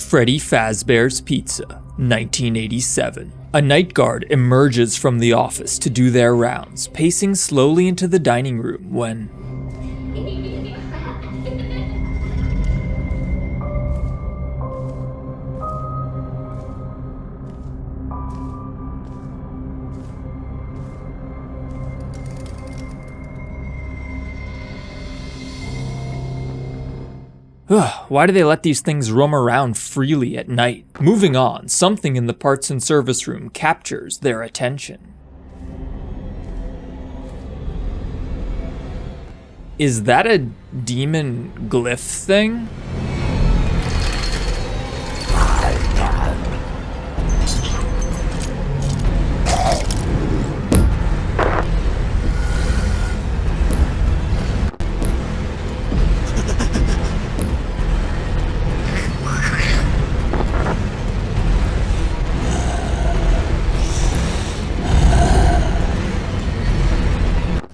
Freddy Fazbear's Pizza, 1987. A night guard emerges from the office to do their rounds, pacing slowly into the dining room when... Why do they let these things roam around freely at night? Moving on, something in the parts and service room captures their attention. Is that a demon glyph thing?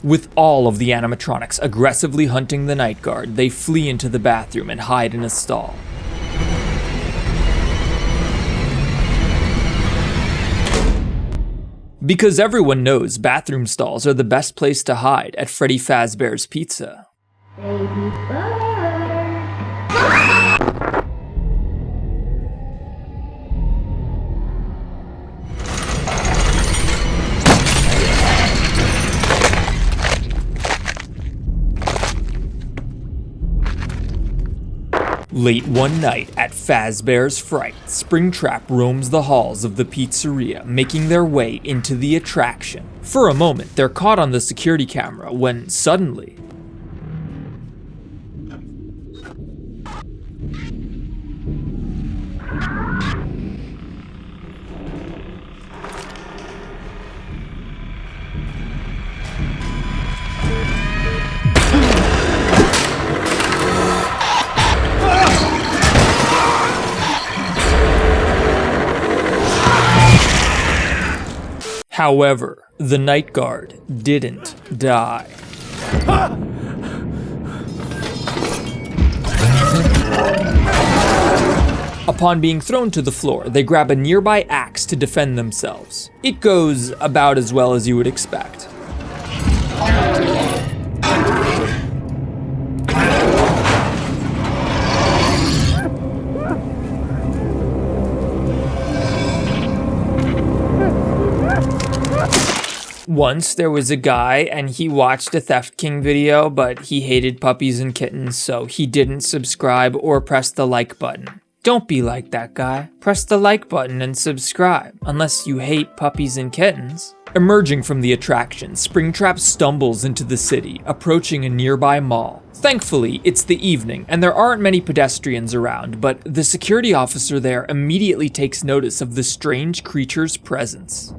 With all of the animatronics aggressively hunting the night guard, they flee into the bathroom and hide in a stall. Because everyone knows bathroom stalls are the best place to hide at Freddy Fazbear's Pizza. Baby bird. Late one night at Fazbear's Fright, Springtrap roams the halls of the pizzeria, making their way into the attraction. For a moment, they're caught on the security camera when suddenly... However, the night guard didn't die. Upon being thrown to the floor, they grab a nearby axe to defend themselves. It goes about as well as you would expect. Once there was a guy and he watched a Theft King video, but he hated puppies and kittens, so he didn't subscribe or press the like button. Don't be like that guy. Press the like button and subscribe, unless you hate puppies and kittens. Emerging from the attraction, Springtrap stumbles into the city, approaching a nearby mall. Thankfully, it's the evening and there aren't many pedestrians around, but the security officer there immediately takes notice of the strange creature's presence.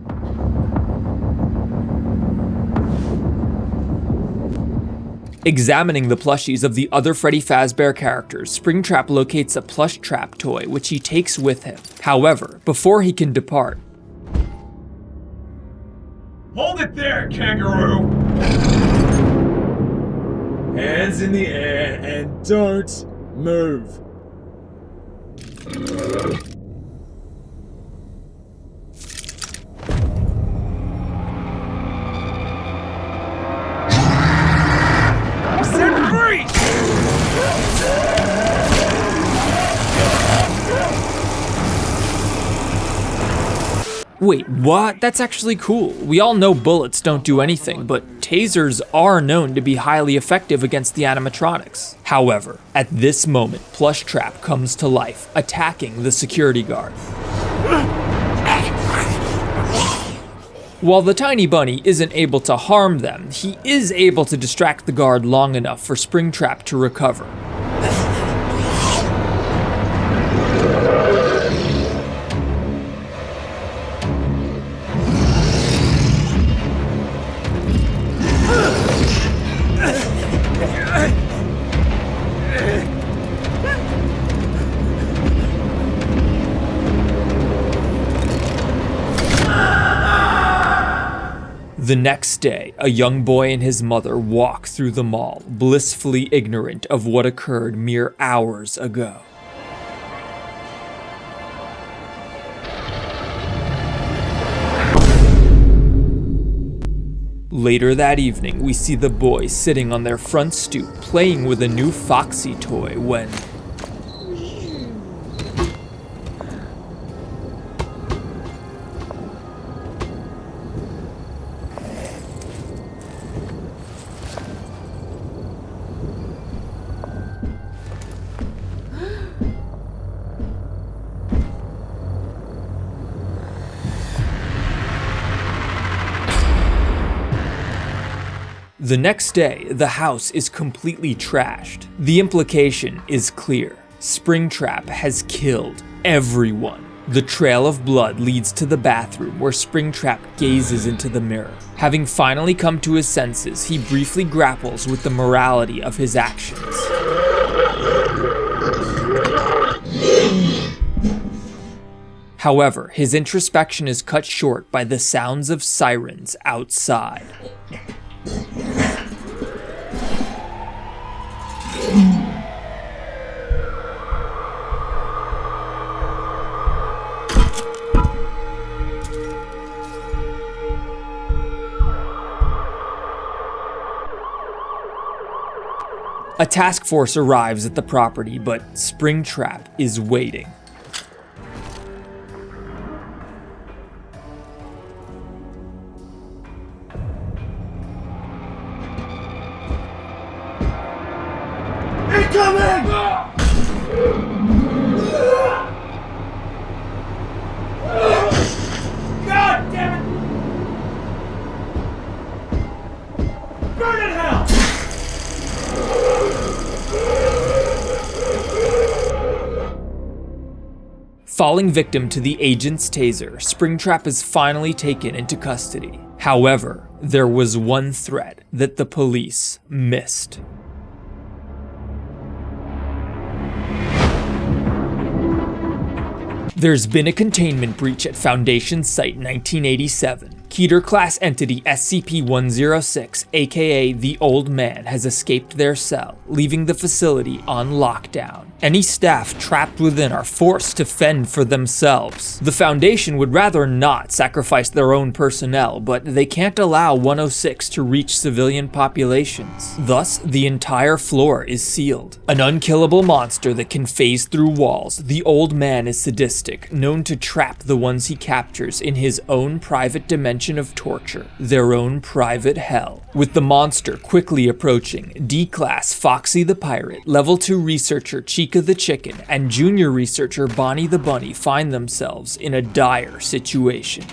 Examining the plushies of the other Freddy Fazbear characters, Springtrap locates a plush trap toy which he takes with him. However, before he can depart... Hold it there, kangaroo! Hands in the air and don't move. Wait, what? That's actually cool. We all know bullets don't do anything, but tasers are known to be highly effective against the animatronics. However, at this moment, Plushtrap comes to life, attacking the security guard. While the tiny bunny isn't able to harm them, he is able to distract the guard long enough for Springtrap to recover. The next day, a young boy and his mother walk through the mall, blissfully ignorant of what occurred mere hours ago. Later that evening, we see the boys sitting on their front stoop playing with a new Foxy toy when... The next day, the house is completely trashed. The implication is clear. Springtrap has killed everyone. The trail of blood leads to the bathroom where Springtrap gazes into the mirror. Having finally come to his senses, he briefly grapples with the morality of his actions. However, his introspection is cut short by the sounds of sirens outside. A task force arrives at the property, but Springtrap is waiting. Incoming! God damn it! Burn in hell! Falling victim to the agent's taser, Springtrap is finally taken into custody. However, there was one thread that the police missed. There's been a containment breach at Foundation Site 1987. Keter class entity SCP-106, aka the Old Man, has escaped their cell, leaving the facility on lockdown. Any staff trapped within are forced to fend for themselves. The Foundation would rather not sacrifice their own personnel, but they can't allow 106 to reach civilian populations. Thus, the entire floor is sealed. An unkillable monster that can phase through walls, the Old Man is sadistic, known to trap the ones he captures in his own private dimension of torture, their own private hell. With the monster quickly approaching, D-Class Foxy the Pirate, Level 2 researcher Chica the Chicken, and Junior researcher Bonnie the Bunny find themselves in a dire situation.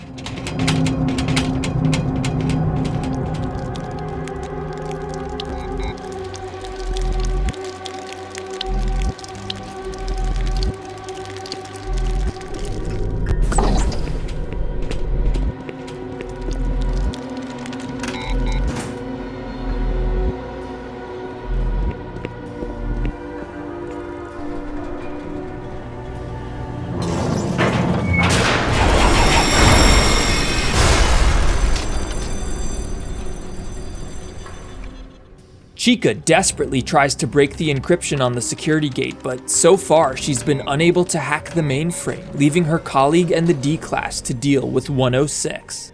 Chica desperately tries to break the encryption on the security gate, but so far she's been unable to hack the mainframe, leaving her colleague and the D-Class to deal with 106.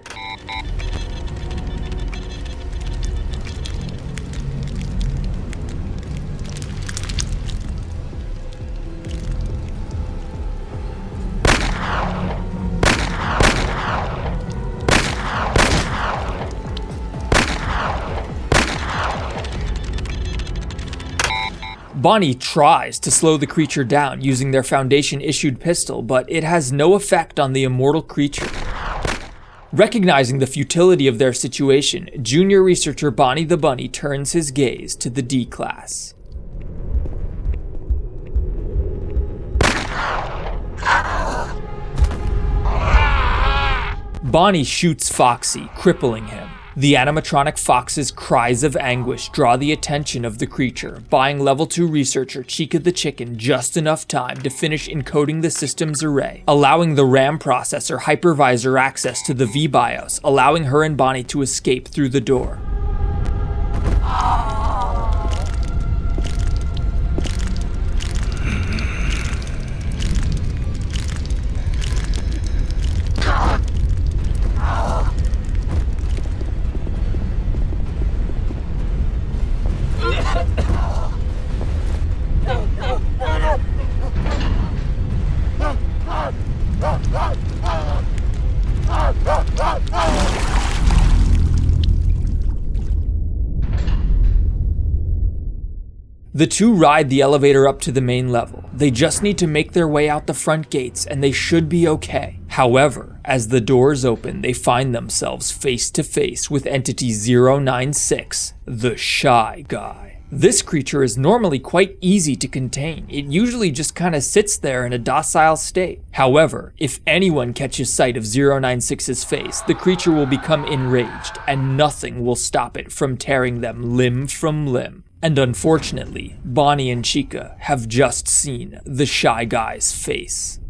Bonnie tries to slow the creature down using their Foundation-issued pistol, but it has no effect on the immortal creature. Recognizing the futility of their situation, Junior researcher Bonnie the Bunny turns his gaze to the D-Class. Bonnie shoots Foxy, crippling him. The animatronic fox's cries of anguish draw the attention of the creature, buying Level 2 researcher Chica the Chicken just enough time to finish encoding the system's array, allowing the RAM processor hypervisor access to the V-BIOS, allowing her and Bonnie to escape through the door. The two ride the elevator up to the main level. They just need to make their way out the front gates and they should be okay. However, as the doors open, they find themselves face to face with Entity 096, the Shy Guy. This creature is normally quite easy to contain. It usually just kind of sits there in a docile state. However, if anyone catches sight of 096's face, the creature will become enraged and nothing will stop it from tearing them limb from limb. And unfortunately, Bonnie and Chica have just seen the Shy Guy's face.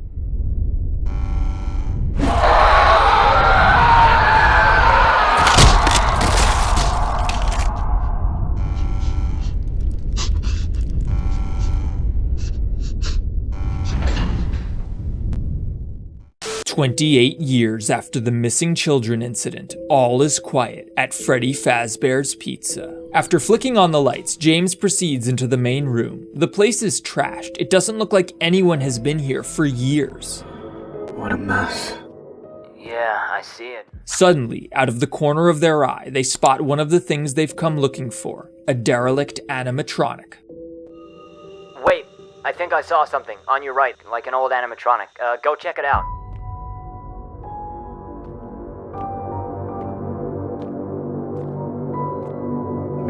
"28 years after the missing children incident, all is quiet at Freddy Fazbear's Pizza. After flicking on the lights, James proceeds into the main room. The place is trashed. It doesn't look like anyone has been here for years. What a mess. Yeah, I see it. Suddenly, out of the corner of their eye, they spot one of the things they've come looking for, a derelict animatronic. Wait, I think I saw something on your right, like an old animatronic. Go check it out.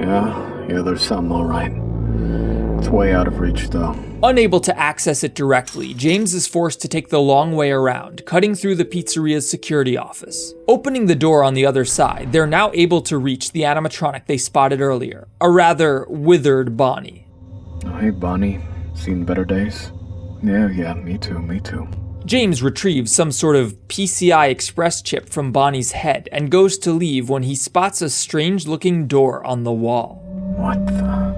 Yeah, there's something alright. It's way out of reach though. Unable to access it directly, James is forced to take the long way around, cutting through the pizzeria's security office. Opening the door on the other side, they're now able to reach the animatronic they spotted earlier, a rather withered Bonnie. Oh, hey Bonnie, seen better days? Yeah, me too. James retrieves some sort of PCI Express chip from Bonnie's head and goes to leave when he spots a strange-looking door on the wall. What the...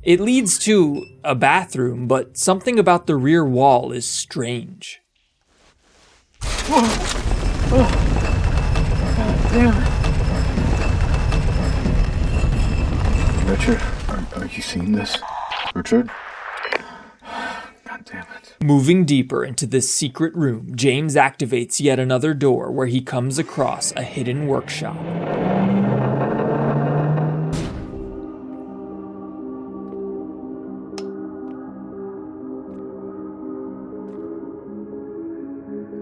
It leads to a bathroom, but something about the rear wall is strange. Damn it. Richard, are you seeing this? Richard? God damn it. Moving deeper into this secret room, James activates yet another door where he comes across a hidden workshop.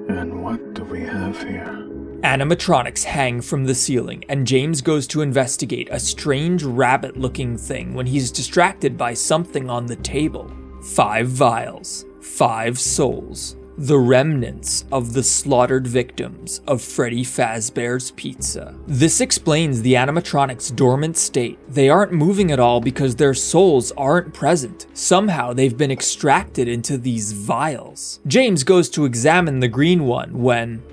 And what do we have here? Animatronics hang from the ceiling, and James goes to investigate a strange rabbit-looking thing when he's distracted by something on the table. 5 vials, 5 souls, the remnants of the slaughtered victims of Freddy Fazbear's Pizza. This explains the animatronics' dormant state. They aren't moving at all because their souls aren't present. Somehow they've been extracted into these vials. James goes to examine the green one when...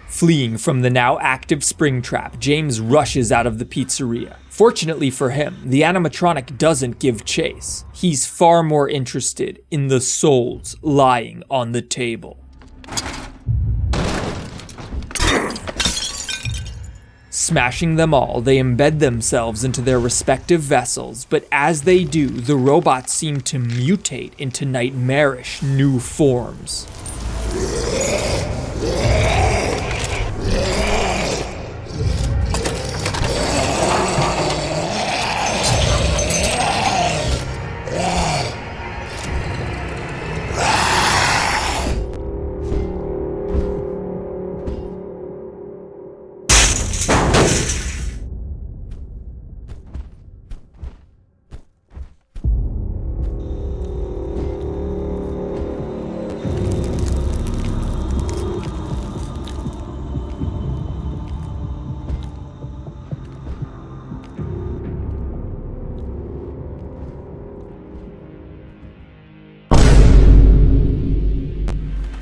Fleeing from the now active Springtrap, James rushes out of the pizzeria. Fortunately for him, the animatronic doesn't give chase. He's far more interested in the souls lying on the table. Smashing them all, they embed themselves into their respective vessels, but as they do, the robots seem to mutate into nightmarish new forms.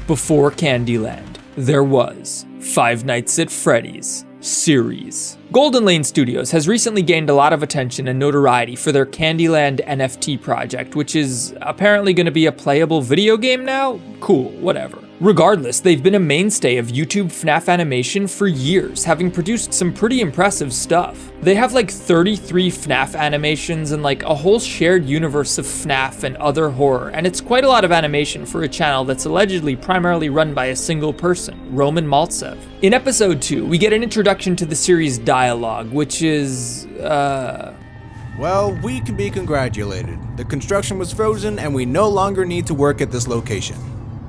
Before Kandyland, there was Five Nights at Freddy's series. GoldenLane Studios has recently gained a lot of attention and notoriety for their Kandyland NFT project, which is apparently going to be a playable video game now? Cool, whatever. Regardless, they've been a mainstay of YouTube FNAF animation for years, having produced some pretty impressive stuff. They have like 33 FNAF animations and like a whole shared universe of FNAF and other horror, and it's quite a lot of animation for a channel that's allegedly primarily run by a single person, Roman Maltsev. In episode 2, we get an introduction to the series' dialogue, which is, Well, we can be congratulated. The construction was frozen and we no longer need to work at this location.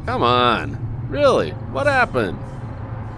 Come on. Really? What happened?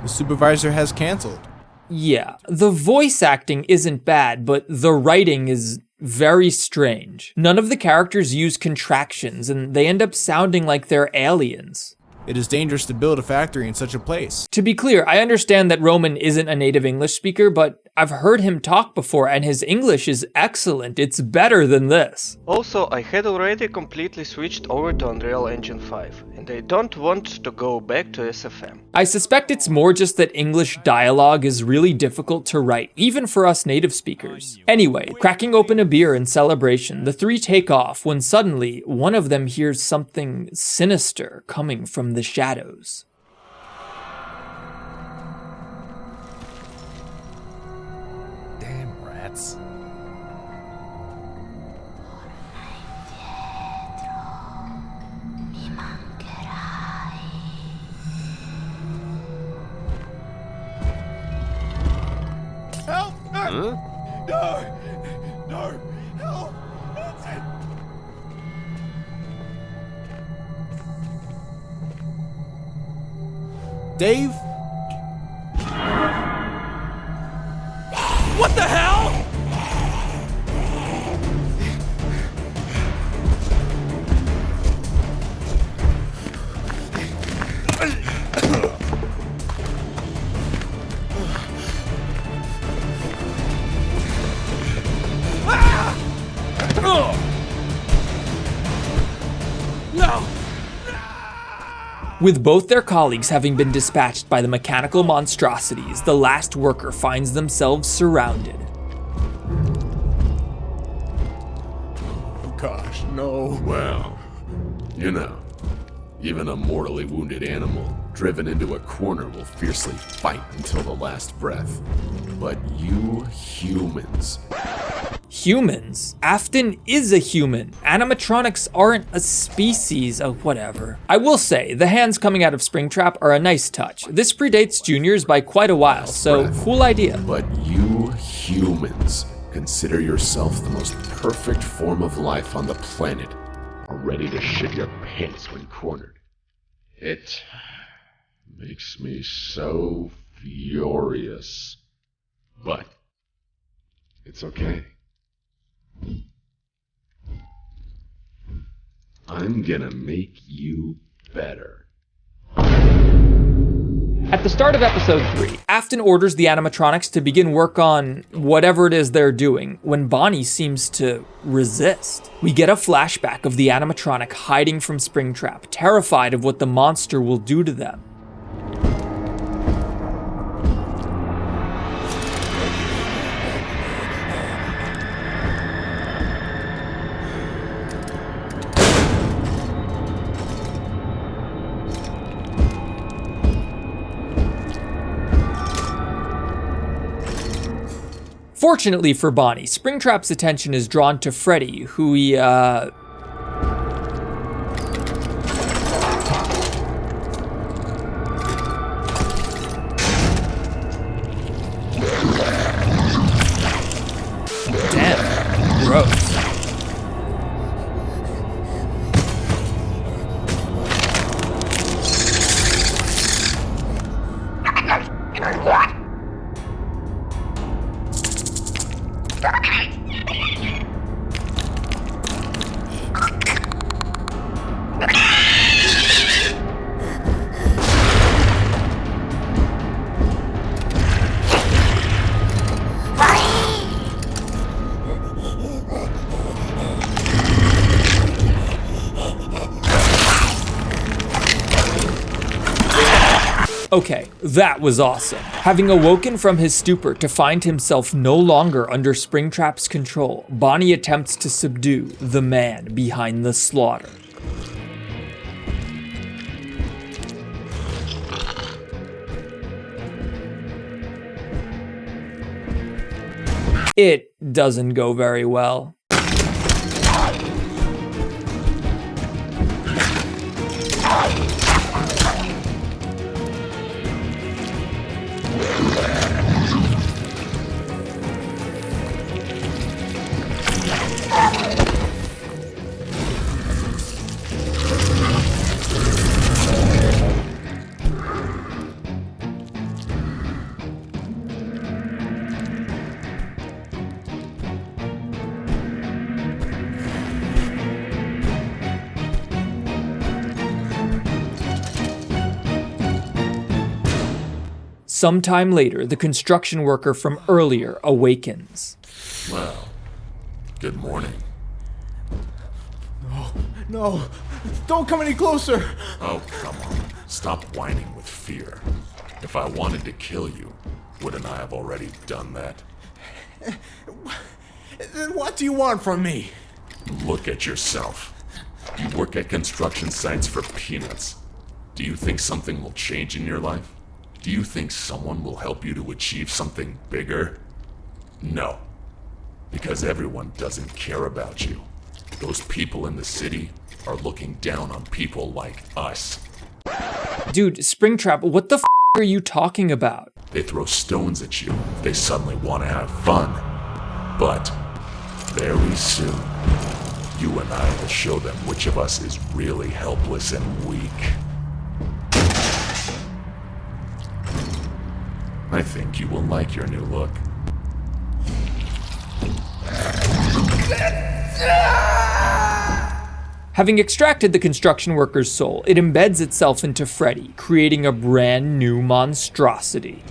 The supervisor has canceled. Yeah, the voice acting isn't bad, but the writing is very strange. None of the characters use contractions, and they end up sounding like they're aliens. It is dangerous to build a factory in such a place. To be clear, I understand that Roman isn't a native English speaker, but I've heard him talk before and his English is excellent. It's better than this. Also, I had already completely switched over to Unreal Engine 5, and I don't want to go back to SFM. I suspect it's more just that English dialogue is really difficult to write, even for us native speakers. Anyway, cracking open a beer in celebration, the three take off when suddenly one of them hears something sinister coming from the shadows. Damn rats. Help! Huh? No! No! Help! That's it! Dave? What the hell? No! With both their colleagues having been dispatched by the mechanical monstrosities, the last worker finds themselves surrounded. Gosh, no. Well, you know, even a mortally wounded animal driven into a corner will fiercely fight until the last breath. But you humans... Humans? Afton is a human. Animatronics aren't a species of whatever. I will say, the hands coming out of Springtrap are a nice touch. This predates Junior's by quite a while, so cool idea. But you humans consider yourself the most perfect form of life on the planet, are ready to shit your pants when cornered. It makes me so furious. But it's okay. I'm gonna make you better. At the start of episode 3, Afton orders the animatronics to begin work on whatever it is they're doing, when Bonnie seems to resist. We get a flashback of the animatronic hiding from Springtrap, terrified of what the monster will do to them. Fortunately for Bonnie, Springtrap's attention is drawn to Freddy, who he, Damn, gross. Okay, that was awesome. Having awoken from his stupor to find himself no longer under Springtrap's control, Bonnie attempts to subdue the man behind the slaughter. It doesn't go very well. Sometime later, the construction worker from earlier awakens. Well, good morning. No, don't come any closer. Oh, come on. Stop whining with fear. If I wanted to kill you, wouldn't I have already done that? Then what do you want from me? Look at yourself. You work at construction sites for peanuts. Do you think something will change in your life? Do you think someone will help you to achieve something bigger? No. Because everyone doesn't care about you. Those people in the city are looking down on people like us. Dude, Springtrap, what the f are you talking about? They throw stones at you if they suddenly want to have fun. But very soon, you and I will show them which of us is really helpless and weak. I think you will like your new look. Having extracted the construction worker's soul, it embeds itself into Freddy, creating a brand new monstrosity.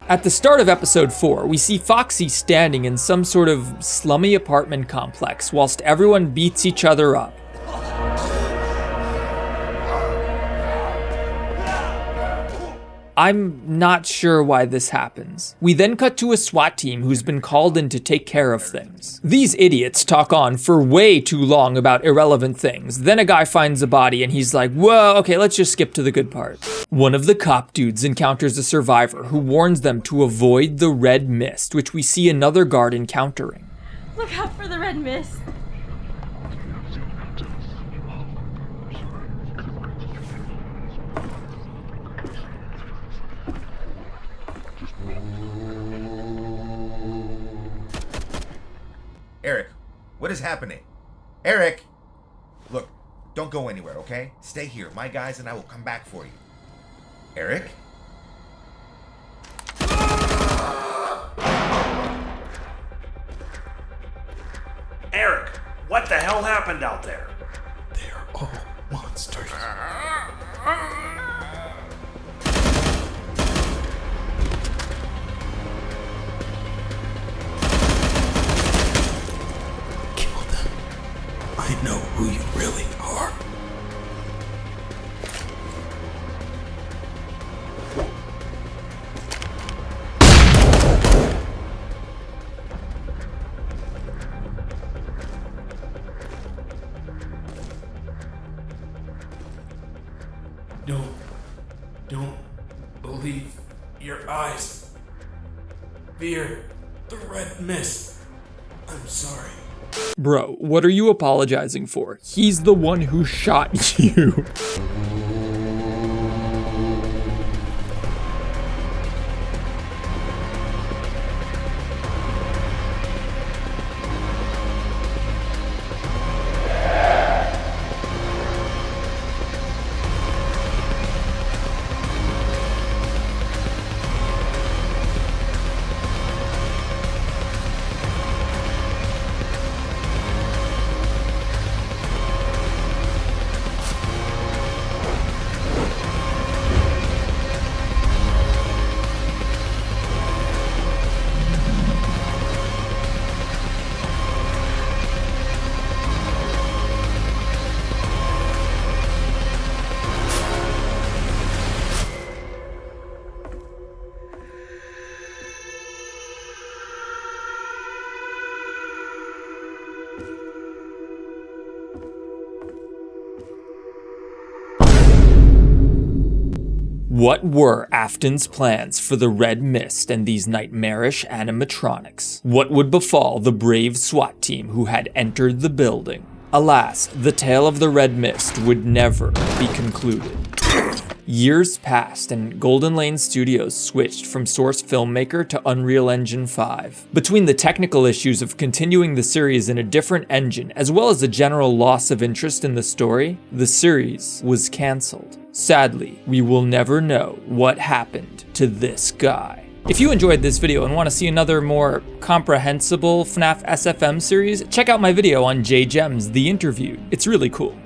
At the start of episode 4, we see Foxy standing in some sort of slummy apartment complex whilst everyone beats each other up. I'm not sure why this happens. We then cut to a SWAT team who's been called in to take care of things. These idiots talk on for way too long about irrelevant things. Then a guy finds a body and he's like, whoa, okay, let's just skip to the good part. One of the cop dudes encounters a survivor who warns them to avoid the red mist, which we see another guard encountering. Look out for the red mist. Eric, what is happening? Eric! Look, don't go anywhere, okay? Stay here. My guys and I will come back for you. Eric? Eric, what the hell happened out there? They're all monsters. Kill them. I know who you really are. Don't believe your eyes. Fear the red mist. I'm sorry. Bro, what are you apologizing for? He's the one who shot you. What were Afton's plans for the Red Mist and these nightmarish animatronics? What would befall the brave SWAT team who had entered the building? Alas, the tale of the Red Mist would never be concluded. Years passed and GoldenLane Studios switched from Source Filmmaker to Unreal Engine 5. Between the technical issues of continuing the series in a different engine, as well as a general loss of interest in the story, the series was cancelled. Sadly, we will never know what happened to this guy. If you enjoyed this video and want to see another more comprehensible FNAF SFM series, check out my video on J Gems The Interviewed. It's really cool.